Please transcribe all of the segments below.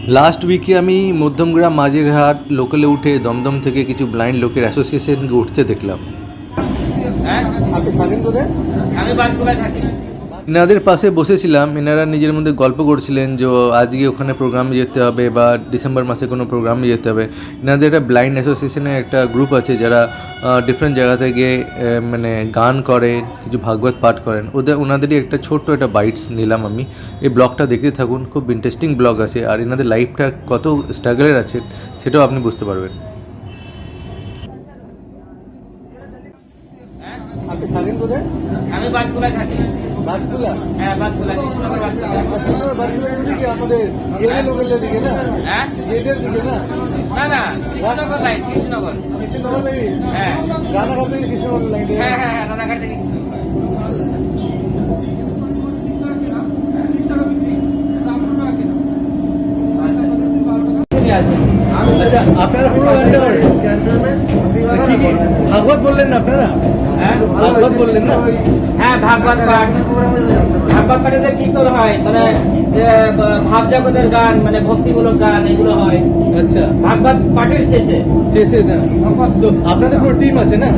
Last উইকে আমি মধ্যমগ্রাম মাঝেরহাট লোকালে উঠে দমদম থেকে কিছু ব্লাইন্ড লোকের অ্যাসোসিয়েশনকে উঠতে দেখলাম। হ্যাঁ, আপনি থাকেন কোথায়? আমি বাঁকুড়ায় থাকি। এনাদের পাশে বসেছিলাম, এনারা নিজের মধ্যে গল্প করছিলেন যে আজকে ওখানে প্রোগ্রামে যেতে হবে বা ডিসেম্বর মাসে কোনো প্রোগ্রামে যেতে হবে। এনাদের একটা ব্লাইন্ড অ্যাসোসিয়েশনের একটা গ্রুপ আছে যারা ডিফারেন্ট জায়গা থেকে মানে গান করে, কিছু ভাগবত পাঠ করেন। ওনাদেরই একটা ছোট্ট একটা বাইটস নিলাম আমি। এই ব্লগটা দেখতে থাকুন, খুব ইন্টারেস্টিং ব্লগ আছে, আর এনাদের লাইফটা কত স্ট্রাগলের আছে সেটাও আপনি বুঝতে পারবেন। আপনি থাকেন কোথায়? আমি বাঁকুড়ায় থাকি। বাজকুলা? হ্যাঁ, বাঁকুড়া, কৃষ্ণনগর বাঁকুড়া। কৃষ্ণনগর বাজকুলার দিকে আমাদের গেদের লোকের দিকে না? হ্যাঁ, গেদের দিকে না? না না, কৃষ্ণনগর লাইন, কৃষ্ণনগর। কৃষ্ণনগর লাইন? হ্যাঁ রানাঘাট থেকে কৃষ্ণনগর লাইন? হ্যাঁ হ্যাঁ হ্যাঁ, রানাঘাট থেকে কৃষ্ণনগর। আচ্ছা, আপনারা পুরো গানটা করেন? কি কি ভাগবত বললেন না আপনারা? হ্যাঁ ভাগবত বললেন না? হ্যাঁ, ভাগবত পাঠ। ভাগবত পাঠে যে কীর্তন হয়, মানে ভাব জগতের গান, মানে ভক্তিমূলক গান, এগুলো হয় আচ্ছা, ভাগবত পাঠের শেষে। শেষে না? তো আপনাদের পুরো টিম আছে না?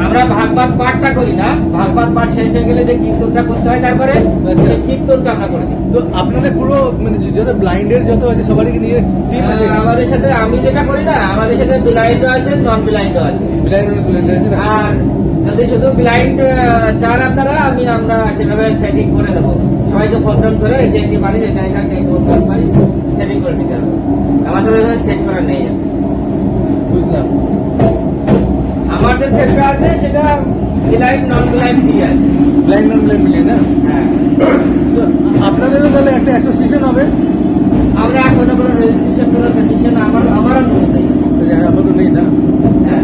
আমরা ভাগবত পাঠটা করি না, ভাগবত পাঠ শেষ হয়ে গেলে যে কীর্তনটা করতে হয় তারপরে আচ্ছা। সেই কীর্তনটা আমরা করে দিই। তো আপনাদের পুরো মানে যত ব্লাইন্ডের যত আছে সবারই নিয়ে টিম আছে? আমাদের সাথে, আমি যেটা করি না, আমাদের সাথে ব্লাইন্ডও আছে, নন ব্লাইন্ডও আছে। ব্লাইন্ডের আছে না? আর যদি শুধু ব্লাইন্ড চান আপনারা, আমরা সেভাবে সেটিং করে দেবো। সবাইকে ফোন টোন করে যে কি পারিস এটা এটা ফোন পারিস সেটিং করে দিতে হবে। আমাদের ওইভাবে সেট করা নেই। বুঝলাম। আমার যে সেটটা আছে সেটা ব্লাইন্ড নন ব্লাইন্ড দিয়ে আছে। ব্লাইন্ড নন ব্লাইন্ড মিলিয়ে না? হ্যাঁ, তো আপনাদেরও তাহলে একটা অ্যাসোসিয়েশন হবে? আমরা এখনো কোনো রেজিস্ট্রেশন, কোনো সেটিশন আমারও নেই। আপাতত নেই না? হ্যাঁ,